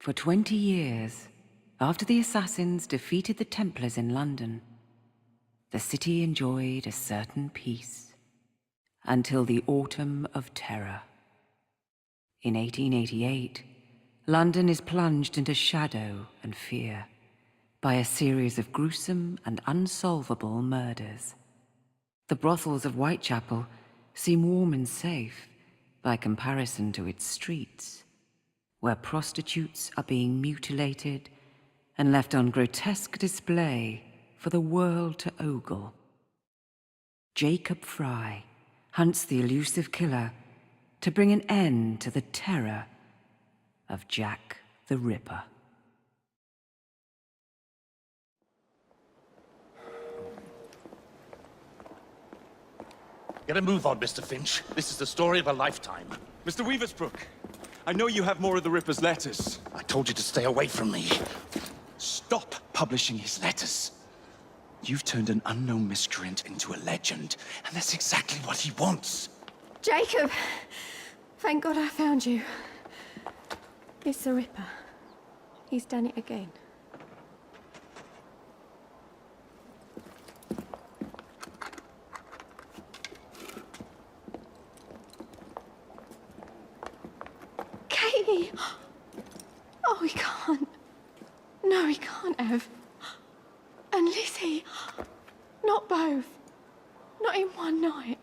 For 20 years, after the assassins defeated the Templars in London, the city enjoyed a certain peace until the Autumn of Terror. In 1888, London is plunged into shadow and fear by a series of gruesome and unsolvable murders. The brothels of Whitechapel seem warm and safe by comparison to its streets, where prostitutes are being mutilated and left on grotesque display for the world to ogle. Jacob Fry hunts the elusive killer to bring an end to the terror of Jack the Ripper. Get a move on, Mr. Finch. This is the story of a lifetime. Mr. Weaversbrook, I know you have more of the Ripper's letters. I told you to stay away from me. Stop publishing his letters. You've turned an unknown miscreant into a legend, and that's exactly what he wants. Jacob! Thank God I found you. It's the Ripper. He's done it again. Katie! Oh, he can't. No, he can't have. And Lizzie. Not both. Not in one night.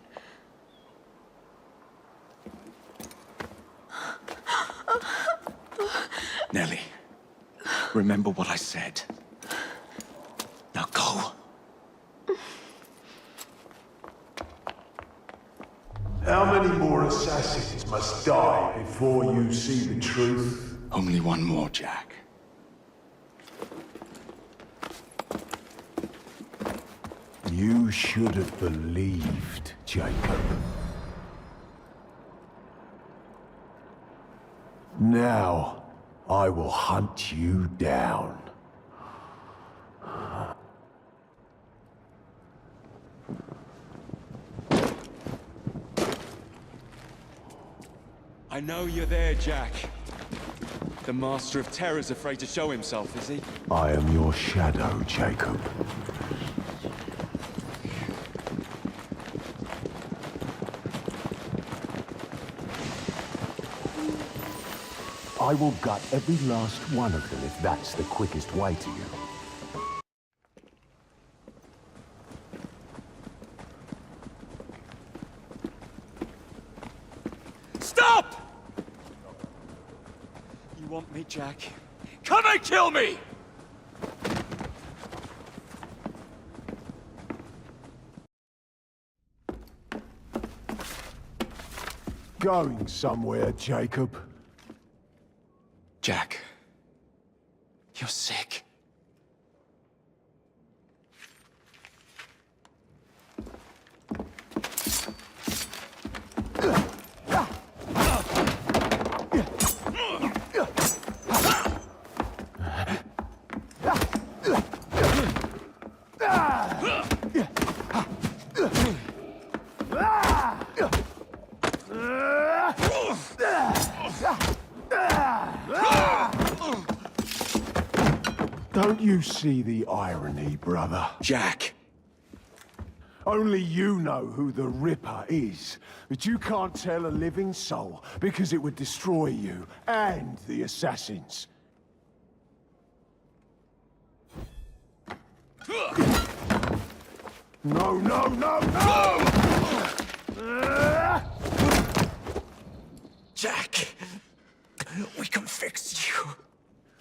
Nellie, remember what I said. Now go. How many more assassins must die before you see the truth? Only one more, Jack. You should have believed, Jacob. Now, I will hunt you down. I know you're there, Jack. The Master of Terror's afraid to show himself, is he? I am your shadow, Jacob. I will gut every last one of them if that's the quickest way to you. Stop! You want me, Jack? Come and kill me! Going somewhere, Jacob? Jack, you're sick. Don't you see the irony, brother? Jack! Only you know who the Ripper is, but you can't tell a living soul because it would destroy you and the assassins. No, no, no, no! Jack! We can fix you.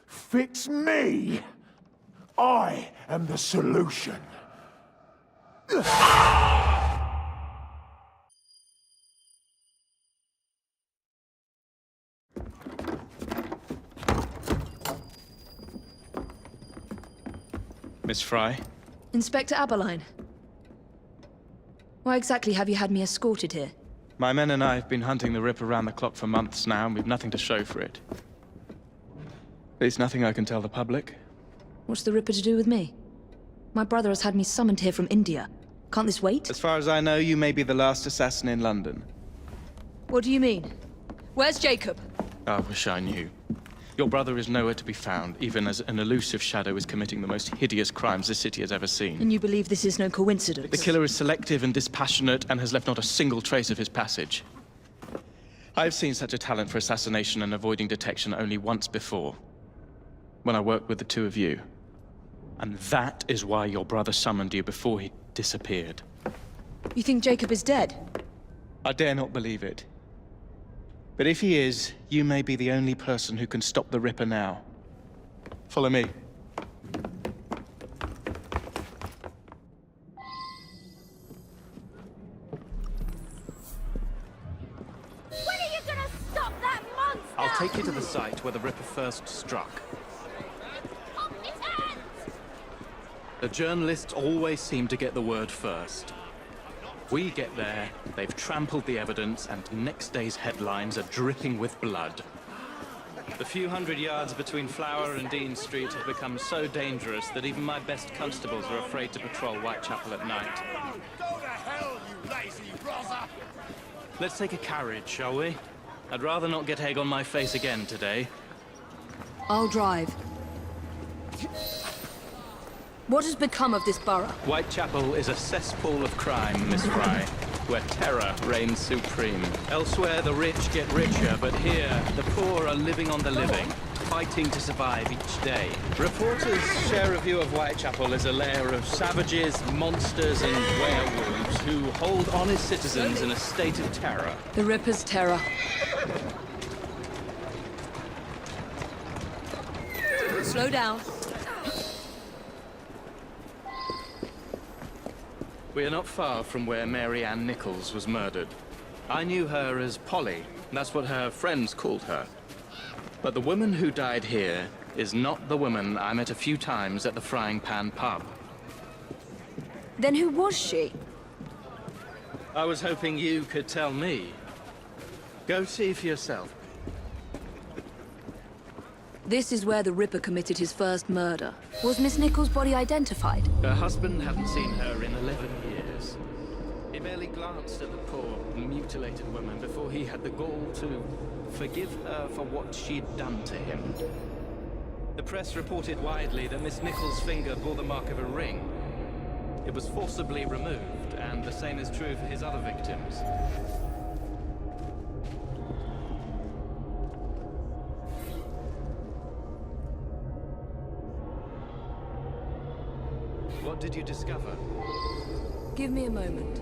Fix me? I am the solution. Miss Fry? Inspector Aberline. Why exactly have you had me escorted here? My men and I have been hunting the Ripper around the clock for months now, and we've nothing to show for it. There's nothing I can tell the public. What's the Ripper to do with me? My brother has had me summoned here from India. Can't this wait? As far as I know, you may be the last assassin in London. What do you mean? Where's Jacob? I wish I knew. Your brother is nowhere to be found, even as an elusive shadow is committing the most hideous crimes this city has ever seen. And you believe this is no coincidence? The killer is selective and dispassionate and has left not a single trace of his passage. I've seen such a talent for assassination and avoiding detection only once before, when I worked with the two of you. And that is why your brother summoned you before he disappeared. You think Jacob is dead? I dare not believe it. But if he is, you may be the only person who can stop the Ripper now. Follow me. When are you gonna stop that monster? I'll take you to the site where the Ripper first struck. The journalists always seem to get the word first. We get there, they've trampled the evidence, and next day's headlines are dripping with blood. The few hundred yards between Flower and Dean Street have become so dangerous that even my best constables are afraid to patrol Whitechapel at night. Go to hell, you lazy brother! Let's take a carriage, shall we? I'd rather not get egg on my face again today. I'll drive. What has become of this borough? Whitechapel is a cesspool of crime, Miss Fry, where terror reigns supreme. Elsewhere, the rich get richer, but here, the poor are living on the living, fighting to survive each day. Reporters share a view of Whitechapel as a lair of savages, monsters, and werewolves who hold honest citizens in a state of terror. The Ripper's terror. Slow down. We are not far from where Mary Ann Nichols was murdered. I knew her as Polly. That's what her friends called her. But the woman who died here is not the woman I met a few times at the Frying Pan pub. Then who was she? I was hoping you could tell me. Go see for yourself. This is where the Ripper committed his first murder. Was Miss Nichols' body identified? Her husband hadn't seen her in 11 years. He barely glanced at the poor, mutilated woman before he had the gall to forgive her for what she'd done to him. The press reported widely that Miss Nichols' finger bore the mark of a ring. It was forcibly removed, and the same is true for his other victims. What did you discover? Give me a moment.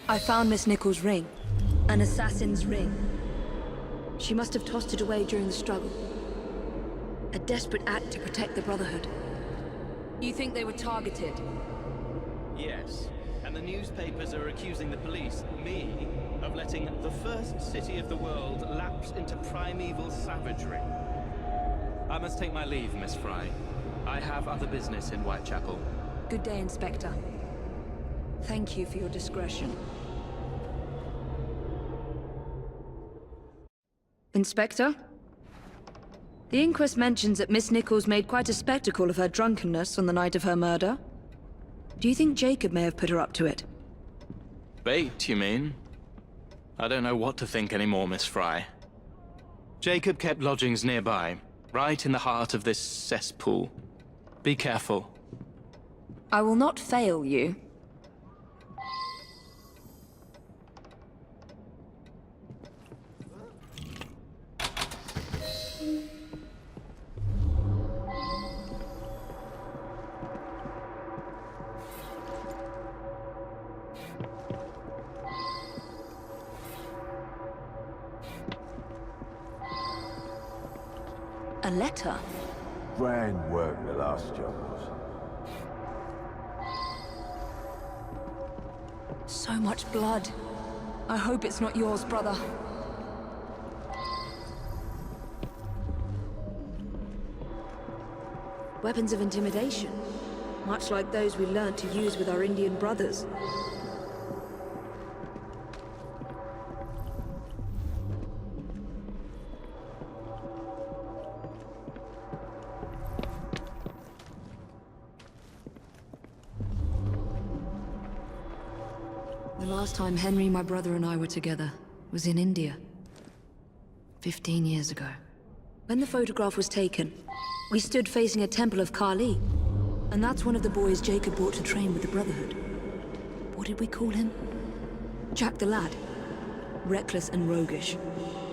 I found Miss Nichols' ring. An assassin's ring. She must have tossed it away during the struggle. A desperate act to protect the Brotherhood. You think they were targeted? Yes. And the newspapers are accusing the police, me, of letting the first city of the world lapse into primeval savagery. I must take my leave, Miss Fry. I have other business in Whitechapel. Good day, Inspector. Thank you for your discretion. Inspector? The inquest mentions that Miss Nichols made quite a spectacle of her drunkenness on the night of her murder. Do you think Jacob may have put her up to it? Bait, you mean? I don't know what to think anymore, Miss Fry. Jacob kept lodgings nearby, right in the heart of this cesspool. Be careful. I will not fail you. A letter? Grand work the last job was. So much blood. I hope it's not yours, brother. Weapons of intimidation. Much like those we learned to use with our Indian brothers. The last time Henry, my brother, and I were together was in India. 15 years ago. When the photograph was taken, we stood facing a temple of Kali. And that's one of the boys Jacob brought to train with the Brotherhood. What did we call him? Jack the Lad. Reckless and roguish.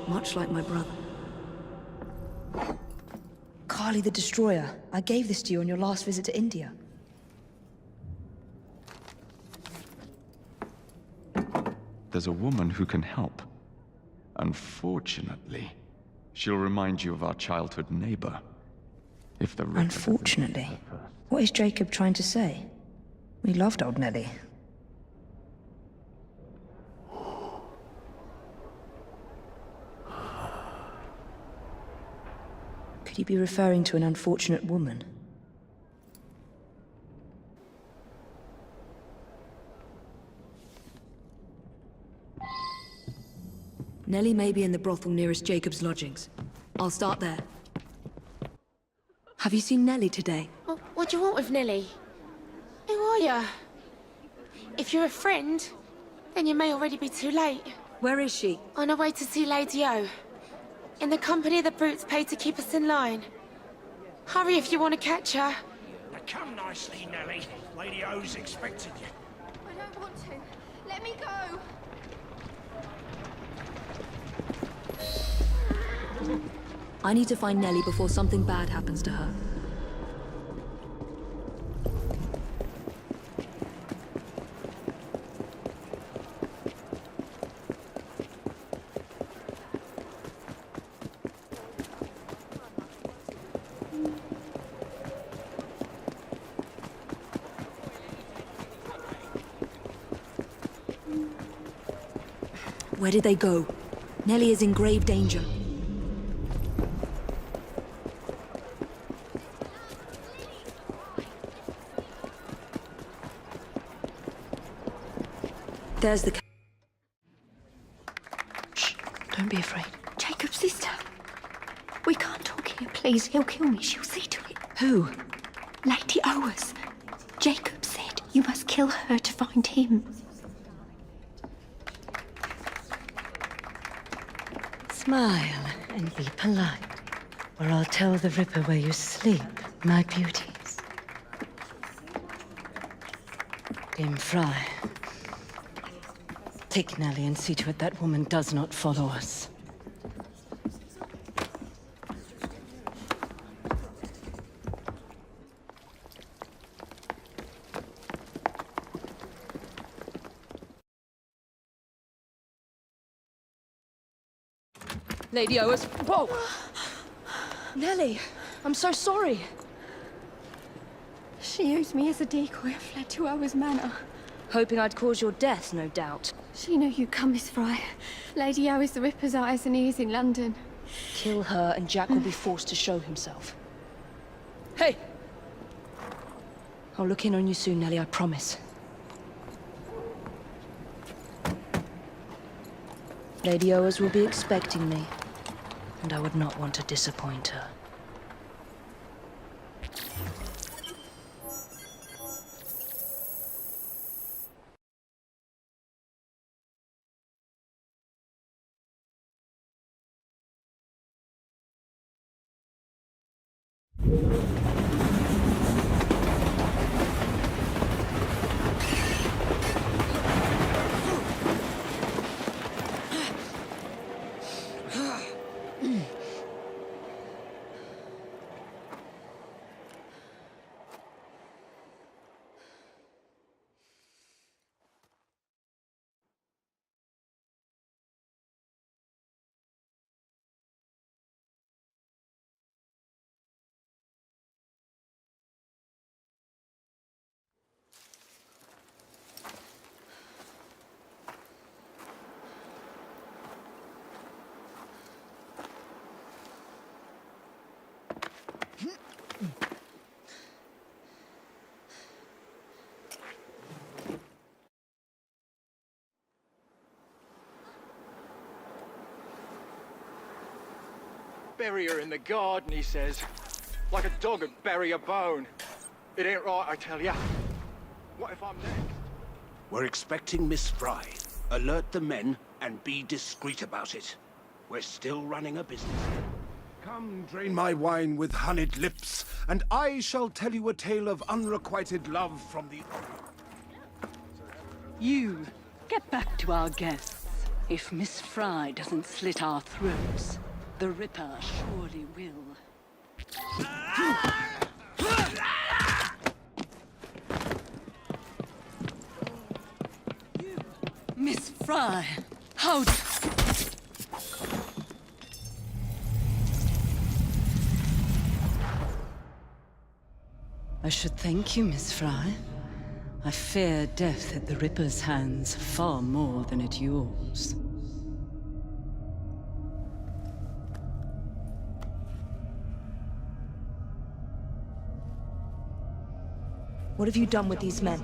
Much like my brother. Kali the Destroyer. I gave this to you on your last visit to India. There's a woman who can help. Unfortunately, she'll remind you of our childhood neighbor. If the Ripper Unfortunately? What is Jacob trying to say? We loved old Nelly. Could he be referring to an unfortunate woman? Nelly may be in the brothel nearest Jacob's lodgings. I'll start there. Have you seen Nelly today? What do you want with Nelly? Who are you? If you're a friend, then you may already be too late. Where is she? On her way to see Lady O. In the company of the brutes paid to keep us in line. Hurry if you want to catch her. Now come nicely, Nelly. Lady O's expected you. I don't want to. Let me go. I need to find Nelly before something bad happens to her. Where did they go? Nelly is in grave danger. There's the... Shh, don't be afraid. Jacob's sister. We can't talk here, please. He'll kill me. She'll see to it. Who? Lady Owas. Jacob said you must kill her to find him. Smile and be polite, or I'll tell the Ripper where you sleep, my beauties. Dim Fry. Take Nelly and see to it that woman does not follow us. Lady Owas. Whoa! Nelly, I'm so sorry. She used me as a decoy and fled to Owas Manor. Hoping I'd cause your death, no doubt. She knew you'd come, Miss Fry. Lady O is the Ripper's eyes and ears in London. Kill her and Jack will be forced to show himself. Hey! I'll look in on you soon, Nelly, I promise. Lady Owas will be expecting me, and I would not want to disappoint her. Bury her in the garden, he says. Like a dog would bury a bone. It ain't right, I tell ya. What if I'm next? We're expecting Miss Fry. Alert the men and be discreet about it. We're still running a business. Come, drain my wine with honeyed lips, and I shall tell you a tale of unrequited love from the... You, get back to our guests. If Miss Fry doesn't slit our throats, the Ripper surely will. Miss Fry, how... I should thank you, Miss Fry. I fear death at the Ripper's hands far more than at yours. What have you done with these men?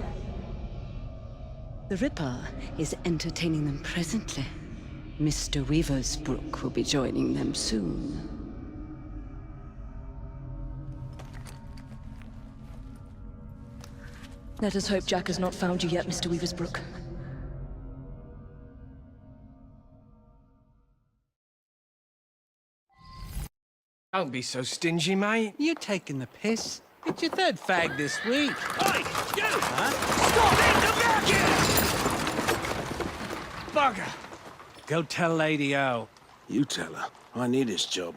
The Ripper is entertaining them presently. Mr. Weaversbrook will be joining them soon. Let us hope Jack has not found you yet, Mr. Weaversbrook. Don't be so stingy, mate. You taking the piss? It's your third fag this week. Hey, you! Huh? Stop it! Bugger! Go tell Lady O. You tell her. I need his job.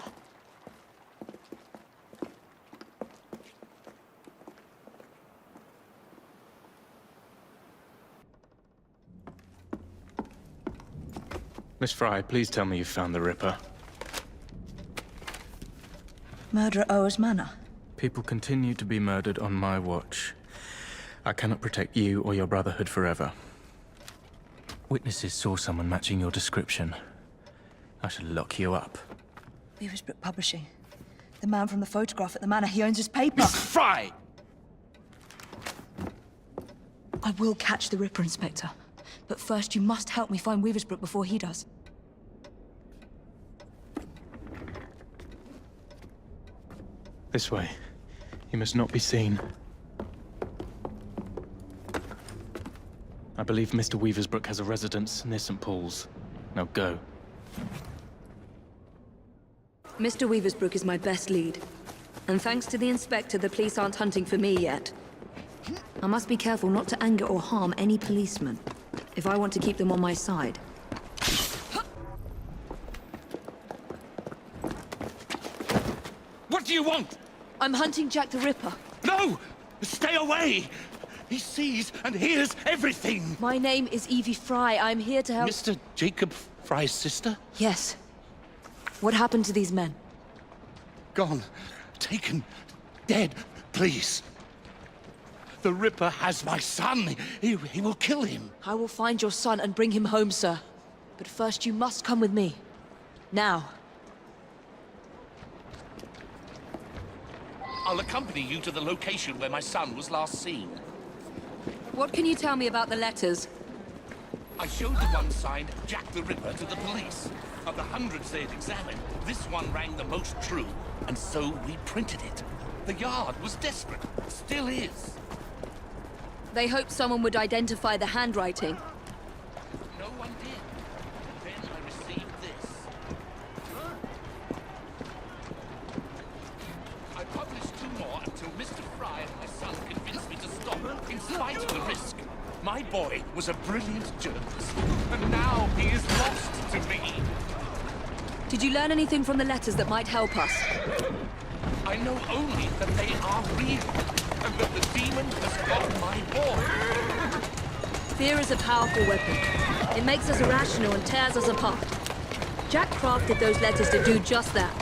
Miss Fry, please tell me you found the Ripper. Murder at Owas Manor. People continue to be murdered on my watch. I cannot protect you or your Brotherhood forever. Witnesses saw someone matching your description. I should lock you up. Weaversbrook Publishing. The man from the photograph at the manor, he owns his paper. Miss Fry! I will catch the Ripper, Inspector. But first, you must help me find Weaversbrook before he does. This way. You must not be seen. I believe Mr. Weaversbrook has a residence near St. Paul's. Now go. Mr. Weaversbrook is my best lead. And thanks to the Inspector, the police aren't hunting for me yet. I must be careful not to anger or harm any policeman, if I want to keep them on my side. What do you want? I'm hunting Jack the Ripper. No! Stay away! He sees and hears everything! My name is Evie Fry. I'm here to help... Mr. Jacob Fry's sister? Yes. What happened to these men? Gone. Taken. Dead. Please. The Ripper has my son. He will kill him. I will find your son and bring him home, sir. But first you must come with me. Now. I'll accompany you to the location where my son was last seen. What can you tell me about the letters? I showed the one signed Jack the Ripper to the police. Of the hundreds they had examined, this one rang the most true, and so we printed it. The Yard was desperate. Still is. They hoped someone would identify the handwriting. No one did. Then I received this. I published 2 more until Mr. Fry and my son convinced me to stop, in spite of the risk. My boy was a brilliant journalist, and now he is lost to me. Did you learn anything from the letters that might help us? I know only that they are real, and that the demon has got my boy. Fear is a powerful weapon. It makes us irrational and tears us apart. Jack crafted those letters to do just that.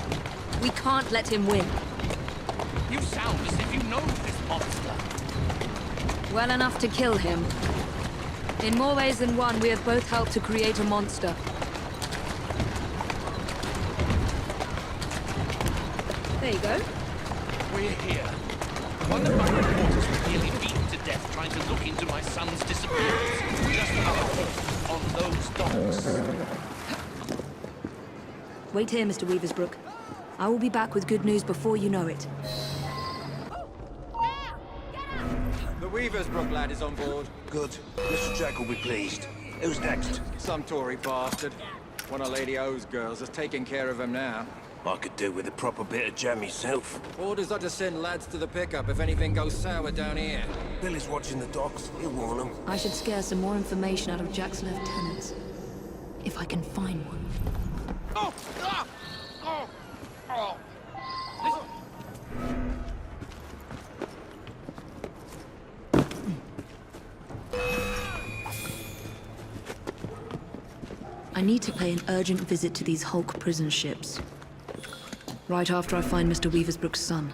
We can't let him win. You sound as if you know this monster. Well enough to kill him. In more ways than one, we have both helped to create a monster. There you go. We're here. One of my reporters was nearly beaten to death trying to look into my son's disappearance. Just on those docks. Wait here, Mr. Weaversbrook. I will be back with good news before you know it. The Weaversbrook lad is on board. Good. Mr. Jack will be pleased. Who's next? Some Tory bastard. One of Lady O's girls is taking care of him now. I could do with a proper bit of jam myself. Orders are to send lads to the pickup if anything goes sour down here. Billy's watching the docks. He'll warn them. I should scare some more information out of Jack's lieutenants. If I can find one. Oh! Ah! Oh! Oh! I need to pay an urgent visit to these Hulk prison ships. Right after I find Mr. Weaversbrook's son.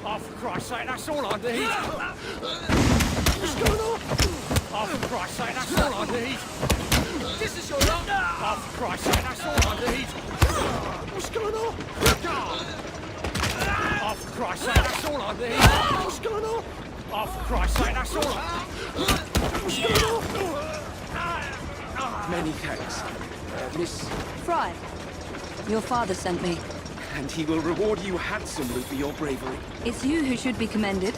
Oh, for Christ's sake, that's all I need. What's going on? Oh, for Christ's sake, that's all I need. This is your lot. Oh, for Christ's sake, that's all I need. What's going on? Oh, for Christ's sake, that's all I need. What's going on? Oh, for Christ's sake, that's all I need. What's going on? Many thanks. Miss... Fry, your father sent me. And he will reward you handsomely for your bravery. It's you who should be commended.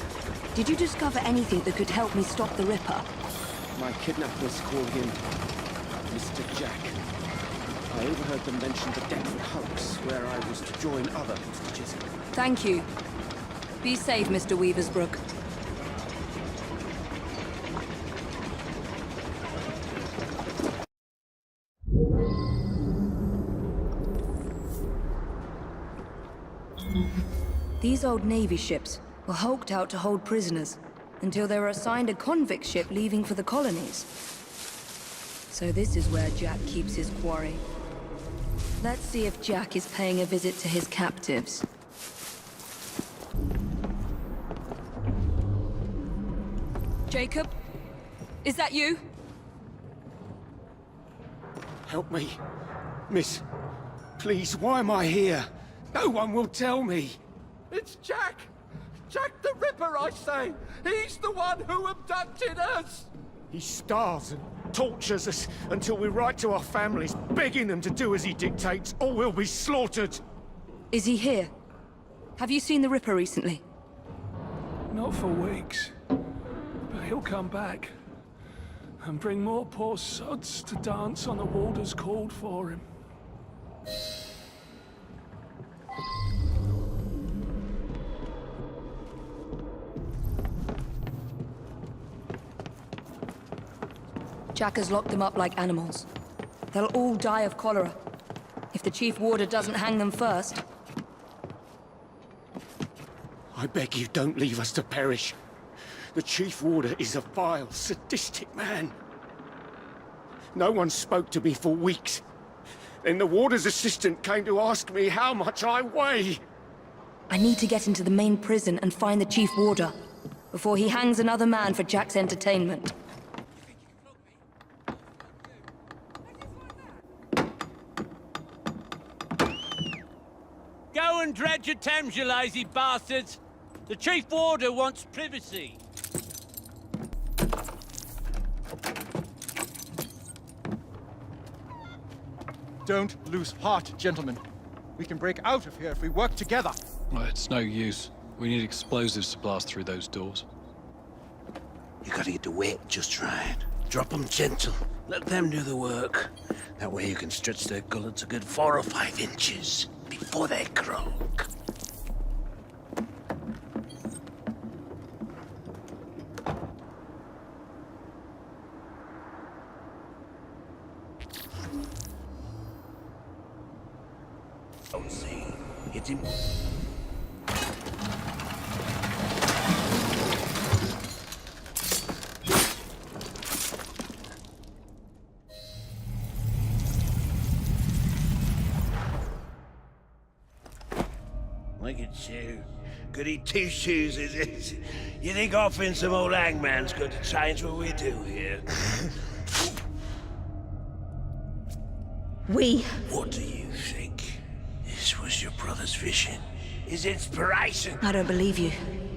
Did you discover anything that could help me stop the Ripper? My kidnappers call him Mr. Jack. I overheard them mention the Deptford Hulks, where I was to join other hostages. Thank you. Be safe, Mr. Weaversbrook. These old Navy ships were hulked out to hold prisoners until they were assigned a convict ship leaving for the colonies. So this is where Jack keeps his quarry. Let's see if Jack is paying a visit to his captives. Jacob? Is that you? Help me. Miss, please, why am I here? No one will tell me. It's Jack! Jack the Ripper, I say! He's the one who abducted us! He starves and tortures us until we write to our families, begging them to do as he dictates, or we'll be slaughtered. Is he here? Have you seen the Ripper recently? Not for weeks. But he'll come back. And bring more poor sods to dance on the waters called for him. Jack has locked them up like animals. They'll all die of cholera. If the Chief Warder doesn't hang them first. I beg you, don't leave us to perish. The Chief Warder is a vile, sadistic man. No one spoke to me for weeks. Then the Warder's assistant came to ask me how much I weigh. I need to get into the main prison and find the Chief Warder before he hangs another man for Jack's entertainment. Go and dredge your Thames, you lazy bastards! The Chief Warder wants privacy. Don't lose heart, gentlemen. We can break out of here if we work together. Well, it's no use. We need explosives to blast through those doors. You gotta get the weight just right. Drop them gentle. Let them do the work. That way you can stretch their gullets a good 4 or 5 inches before they croak. Don't see. Hit him. Look at you. Goody two-shoes, is it? You think offering some old hangman's going to change what we do here? What do you think? This was your brother's vision? His inspiration? I don't believe you.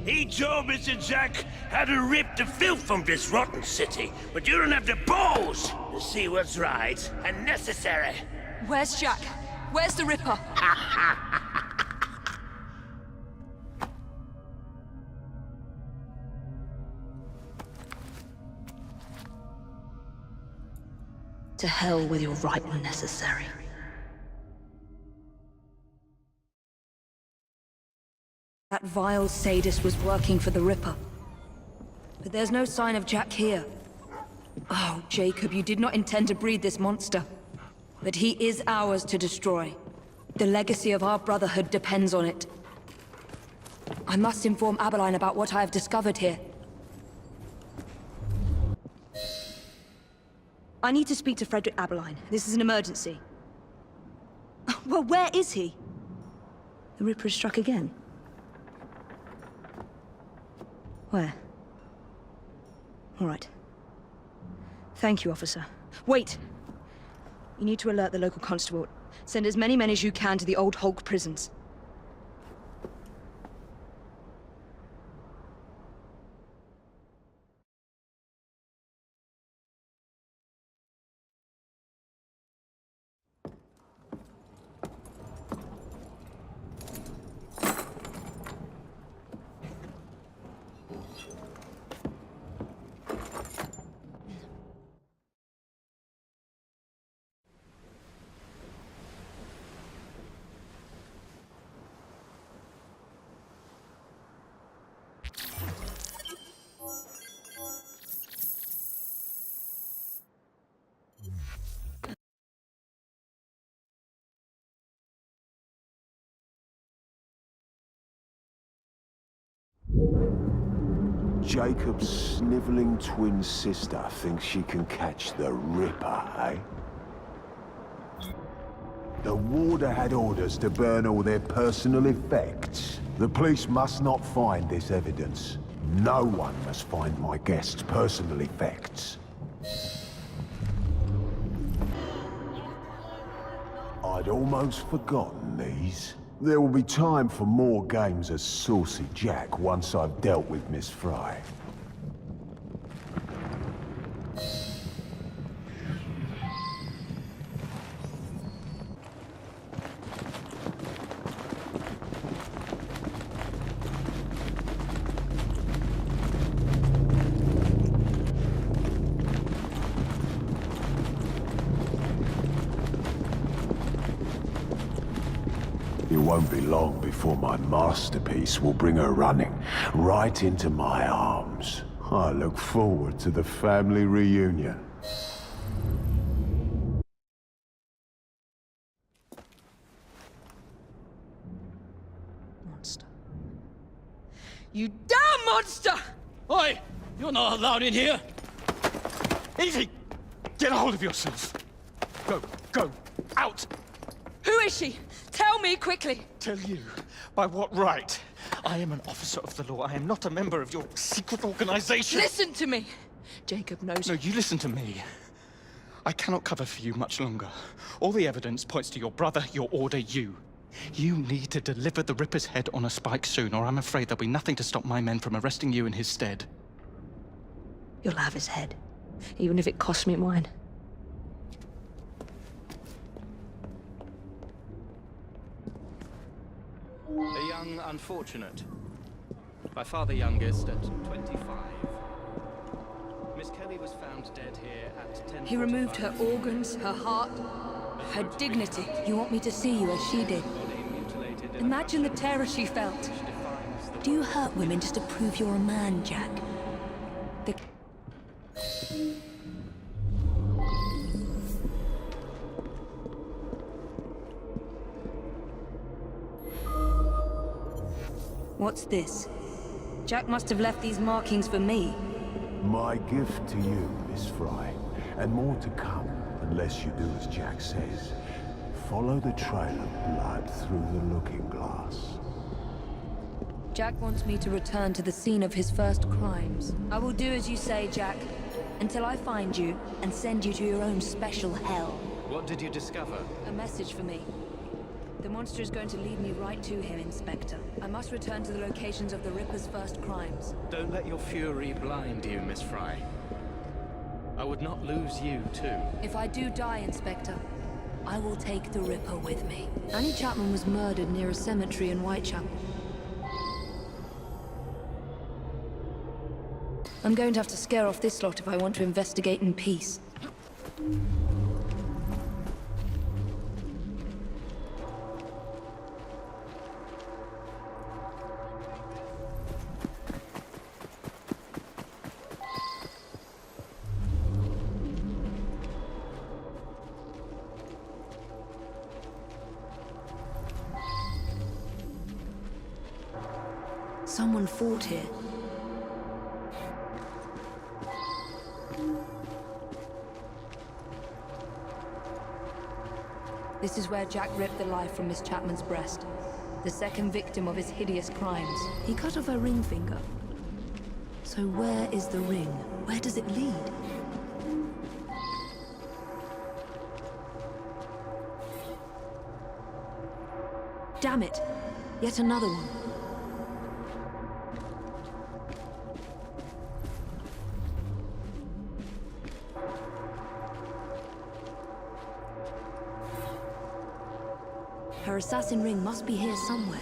He told Mr. Jack how to rip the filth from this rotten city, but you don't have the balls to see what's right and necessary. Where's Jack? Where's the Ripper? To hell with your right and necessary. That vile sadist was working for the Ripper. But there's no sign of Jack here. Oh, Jacob, you did not intend to breed this monster. But he is ours to destroy. The legacy of our brotherhood depends on it. I must inform Abeline about what I have discovered here. I need to speak to Frederick Abeline. This is an emergency. Well, where is he? The Ripper has struck again. Where? All right. Thank you, officer. Wait! You need to alert the local constable. Send as many men as you can to the old Hulk prisons. Jacob's sniveling twin sister thinks she can catch the Ripper, eh? The warder had orders to burn all their personal effects. The police must not find this evidence. No one must find my guest's personal effects. I'd almost forgotten these. There will be time for more games of Saucy Jack once I've dealt with Miss Fry. It won't be long before my masterpiece will bring her running right into my arms. I look forward to the family reunion. Monster. You damn monster! Oi! You're not allowed in here! Easy! Get a hold of yourself! Go! Out! Who is she? Tell me quickly! Tell you? By what right? I am an officer of the law. I am not a member of your secret organization. Listen to me! Jacob knows... No, you listen to me. I cannot cover for you much longer. All the evidence points to your brother, your order, you. You need to deliver the Ripper's head on a spike soon, or I'm afraid there'll be nothing to stop my men from arresting you in his stead. You'll have his head, even if it costs me mine. A young unfortunate. By far the youngest at 25. Miss Kelly was found dead here at 10. He removed her organs, her heart, her dignity. You want me to see you as she did? Imagine the terror she felt. Do you hurt women just to prove you're a man, Jack? What's this? Jack must have left these markings for me. My gift to you, Miss Fry, and more to come, unless you do as Jack says. Follow the trail of blood through the looking glass. Jack wants me to return to the scene of his first crimes. I will do as you say, Jack, until I find you and send you to your own special hell. What did you discover? A message for me. The monster is going to lead me right to him, Inspector. I must return to the locations of the Ripper's first crimes. Don't let your fury blind you, Miss Fry. I would not lose you, too. If I do die, Inspector, I will take the Ripper with me. Annie Chapman was murdered near a cemetery in Whitechapel. I'm going to have to scare off this lot if I want to investigate in peace. Someone fought here. This is where Jack ripped the life from Miss Chapman's breast. The second victim of his hideous crimes. He cut off her ring finger. So where is the ring? Where does it lead? Damn it! Yet another one. Her assassin ring must be here somewhere.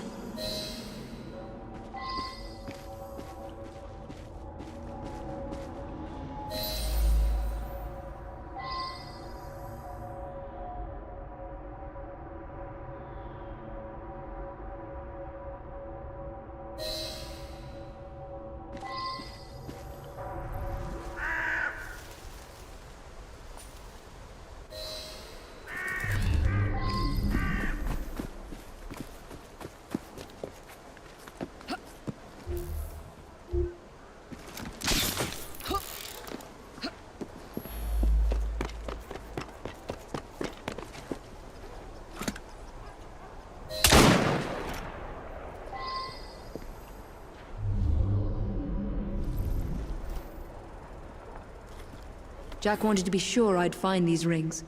Jack wanted to be sure I'd find these rings.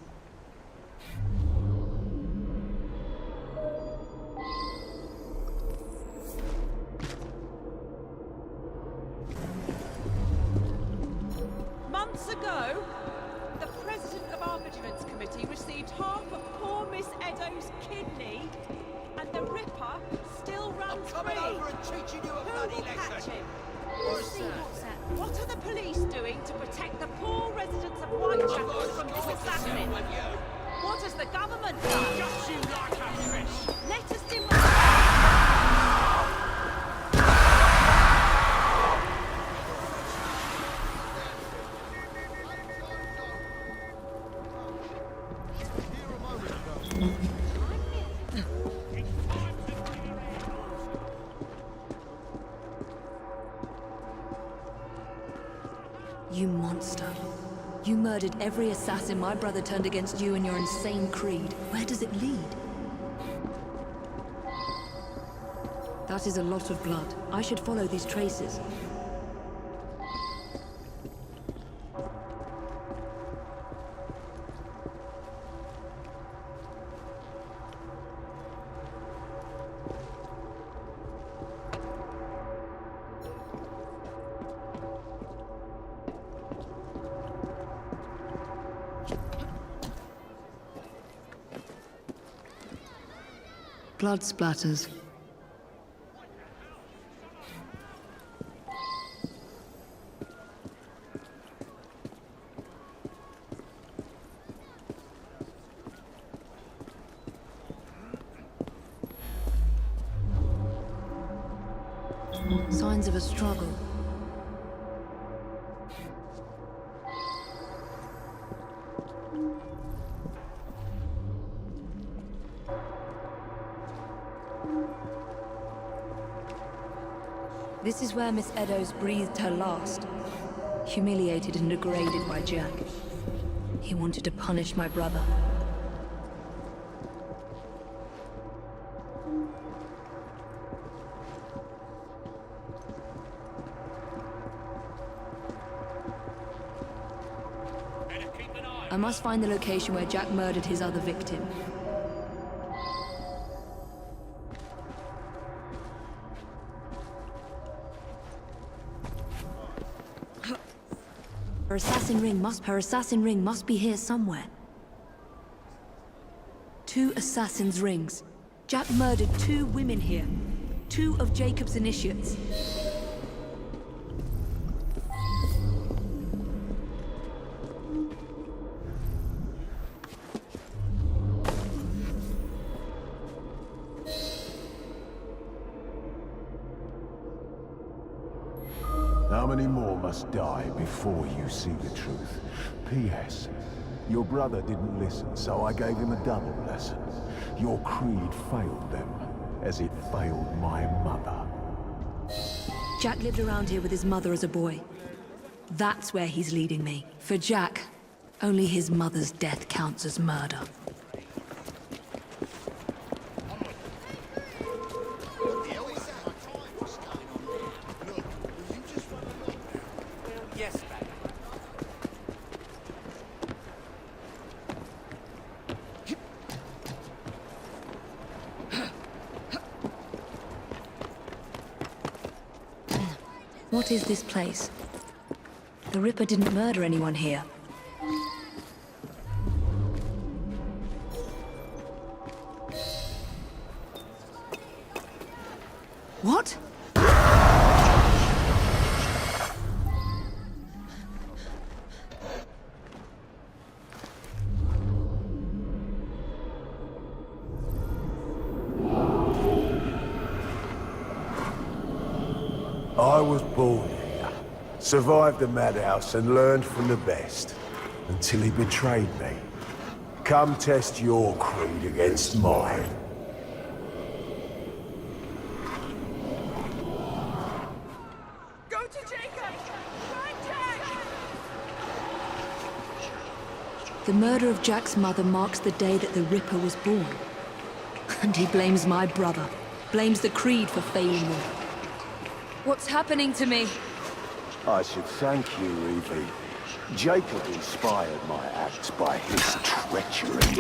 Months ago, the president of our Vigilance Committee received half of poor Miss Edo's kidney, and the Ripper still runs free. coming over and teaching you a bloody lesson. Catch him. What are the police doing to protect the poor residents of Whitechapel from this assassin? What has the government done? Just you like a fish. Let us demonstrate. You monster. You murdered every assassin my brother turned against you and your insane creed. Where does it lead? That is a lot of blood. I should follow these traces. Blood splatters. Signs of a struggle. This is where Miss Edoes breathed her last. Humiliated and degraded by Jack. He wanted to punish my brother. I must find the location where Jack murdered his other victim. Her assassin ring must be here somewhere. 2 assassins' rings. Jack murdered 2 women here. 2 of Jacob's initiates. How many more must die before you see the truth? P.S. Your brother didn't listen, so I gave him a double lesson. Your creed failed them, as it failed my mother. Jack lived around here with his mother as a boy. That's where he's leading me. For Jack, only his mother's death counts as murder. What is this place? The Ripper didn't murder anyone here. What? I was born here, survived the madhouse and learned from the best, until he betrayed me. Come test your creed against mine. Go to Jacob! Find Jack! The murder of Jack's mother marks the day that the Ripper was born. And he blames my brother. Blames the Creed for failing me. What's happening to me? I should thank you, Evie. Jacob inspired my acts by his treachery.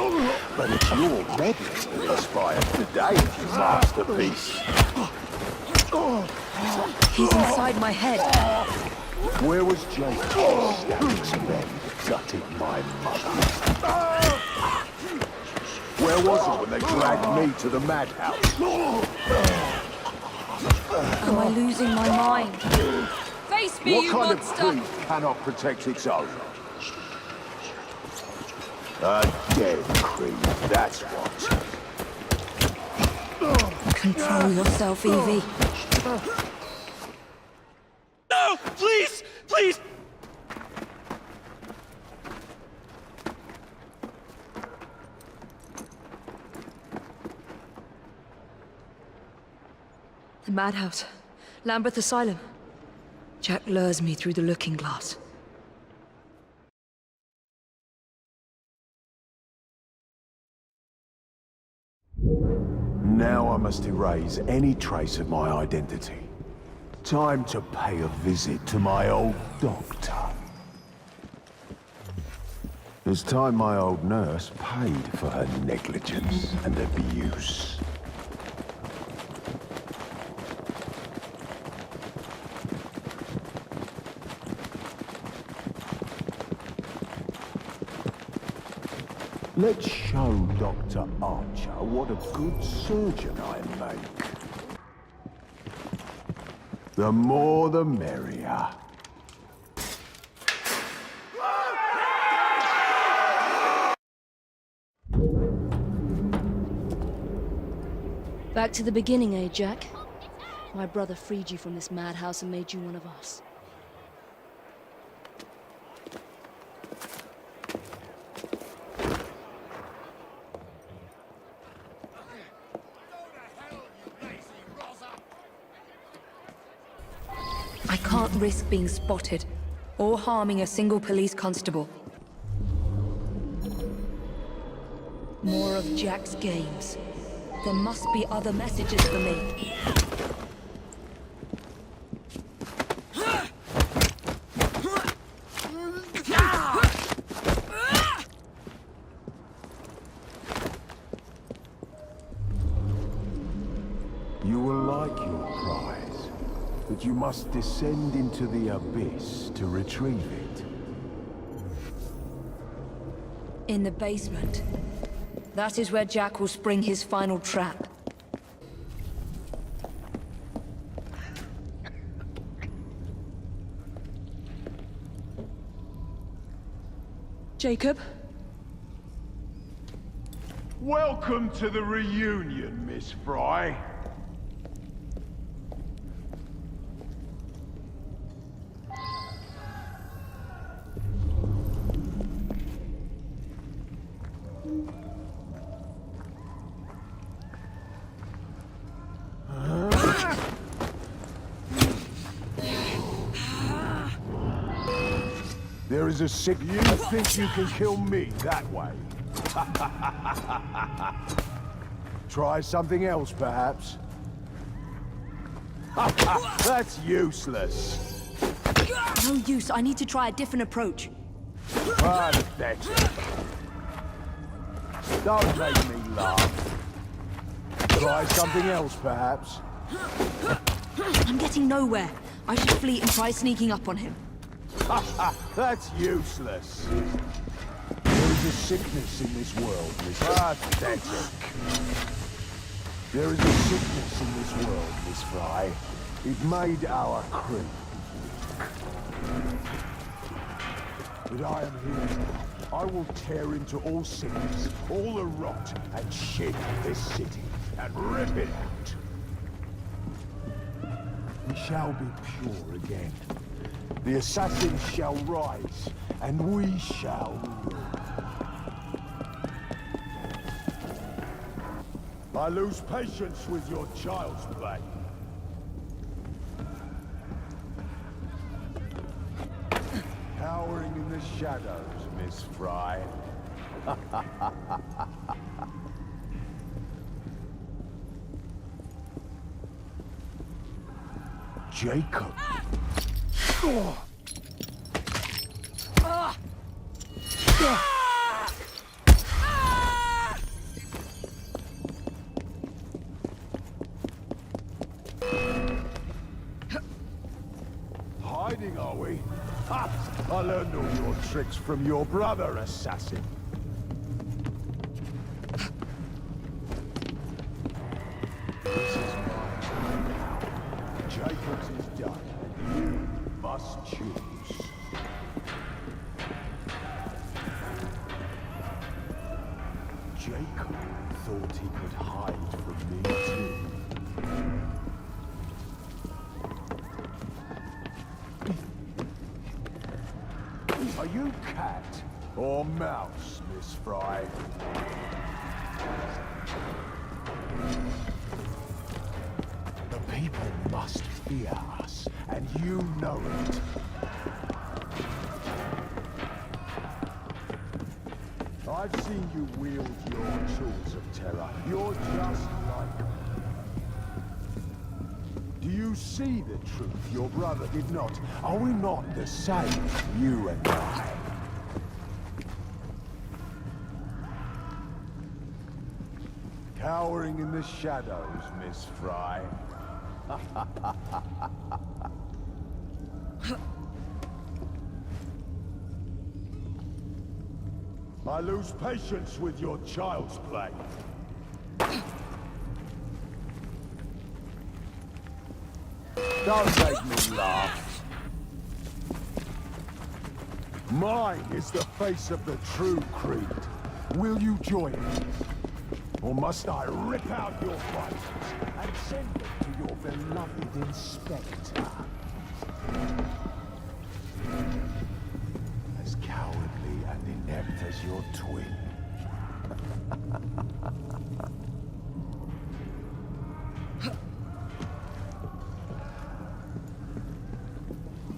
But it's your meddling that inspired today's masterpiece. He's inside my head. Where was Jacob when Static's men gutted my mother? Where was he when they dragged me to the madhouse? Am I losing my mind? Face me, what you kind monster! of creed cannot protect its own? A dead creed, that's what. Control yourself, Evie. No! Please! Please! The madhouse. Lambeth Asylum. Jack lures me through the looking glass. Now I must erase any trace of my identity. Time to pay a visit to my old doctor. It's time my old nurse paid for her negligence and abuse. Let's show Dr. Archer what a good surgeon I make. The more the merrier. Back to the beginning, eh, Jack? My brother freed you from this madhouse and made you one of us. I can't risk being spotted, or harming a single police constable. More of Jack's games. There must be other messages for me. but you must descend into the abyss to retrieve it. In the basement. That is where Jack will spring his final trap. Jacob? Welcome to the reunion, Miss Fry. There is a sick... You think you can kill me that way? Try something else, perhaps? That's useless. No use. I need to try a different approach. Pathetic. Don't make me laugh. Try something else, perhaps? I'm getting nowhere. I should flee and try sneaking up on him. That's useless. There is a sickness in this world, Miss Pathetic. There is a sickness in this world, Miss Fry. It made our crew. But I am here. I will tear into all sickness, all the rot and shit of this city, and rip it out. We shall be pure again. The assassins shall rise, and we shall rule. I lose patience with your child's play. Cowering in the shadows, Miss Fry. Jacob. Hiding, are we? Ha! I learned all your tricks from your brother, assassin. This is my time now. Jacob's is done. You must choose. Jacob thought he could hide from me too. Are you cat or mouse, Miss Fry? The people must fear us, and you know it. I've seen you wield your tools of terror. You're just like them. Do you see the truth your brother did not? Are we not the same, you and I? Cowering in the shadows, Miss Fry. I lose patience with your child's play. Don't make me laugh. Mine is the face of the true creed. Will you join me? Or must I rip out your vitals and send them to your beloved Inspector? As cowardly and inept as your twin.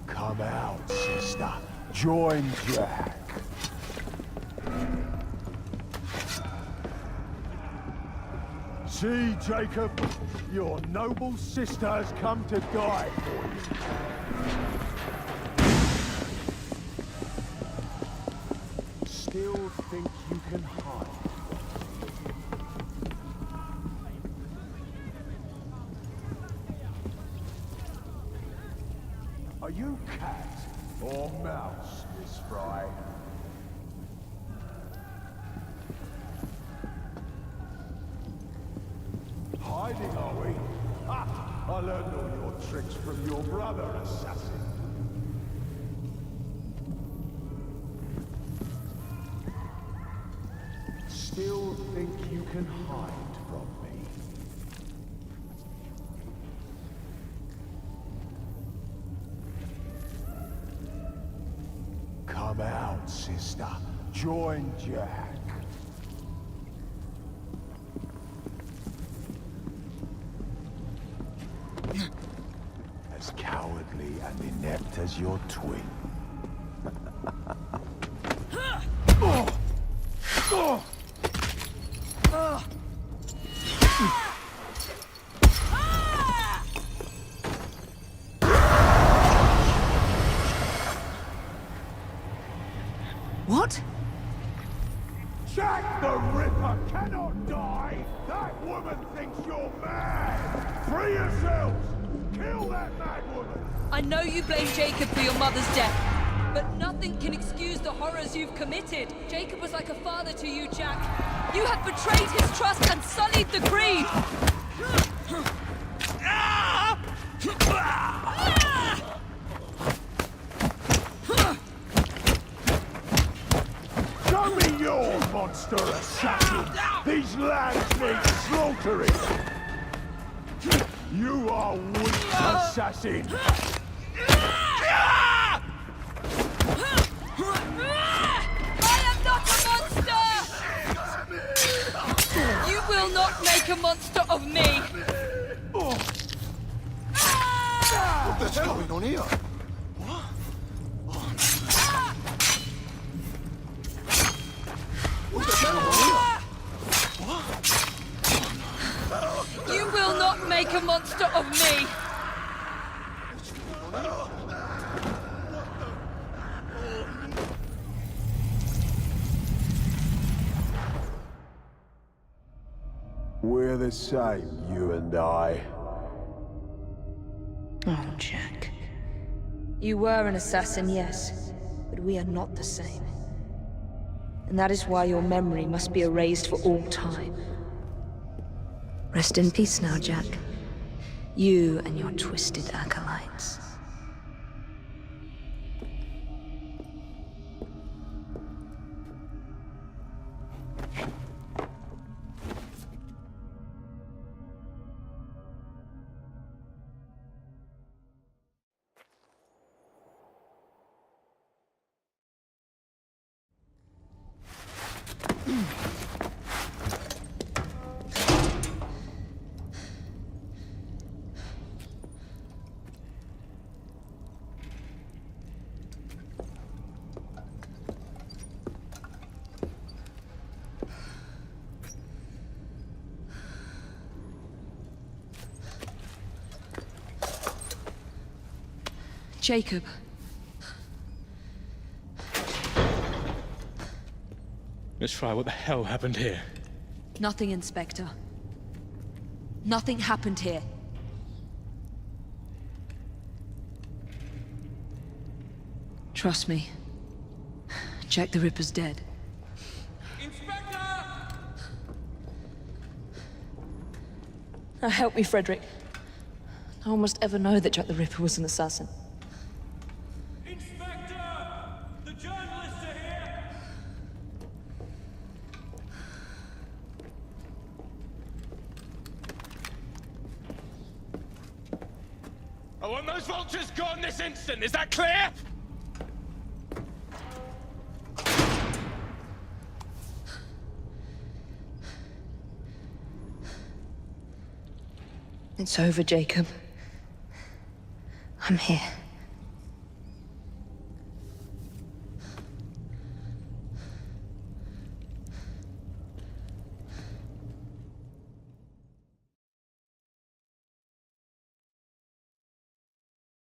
Come out, sister. Join Jack. See, Jacob? Your noble sister has come to die for you. Still think you can hide? hiding, are we? Ha! I learned all your tricks from your brother, assassin. Still think you can hide from me? Come out, sister. Join Jack. As cowardly and inept as your twin. What? Jack the Ripper cannot die! That woman thinks you're mad! Free yourselves! Kill that mad woman! I know you blame Jacob for your mother's death, but nothing can excuse the horrors you've committed. Jacob was like a father to you, Jack. You have betrayed his trust and sullied the Creed! Show me your monster assassin! These lands need slaughtering! You are weak, assassin! I am not a monster! You will not make a monster of me! What's going on here? You will not make a monster of me! We're the same, you and I. Oh, Jack. You were an assassin, yes, but we are not the same. And that is why your memory must be erased for all time. Rest in peace now, Jack. You and your twisted acolytes. Jacob. Miss Fry, what the hell happened here? Nothing, Inspector. Nothing happened here. Trust me. Jack the Ripper's dead. Inspector! Now help me, Frederick. No one must ever know that Jack the Ripper was an assassin. Inspector! The journalists are here! I want those vultures gone this instant, is that clear? It's over, Jacob. I'm here.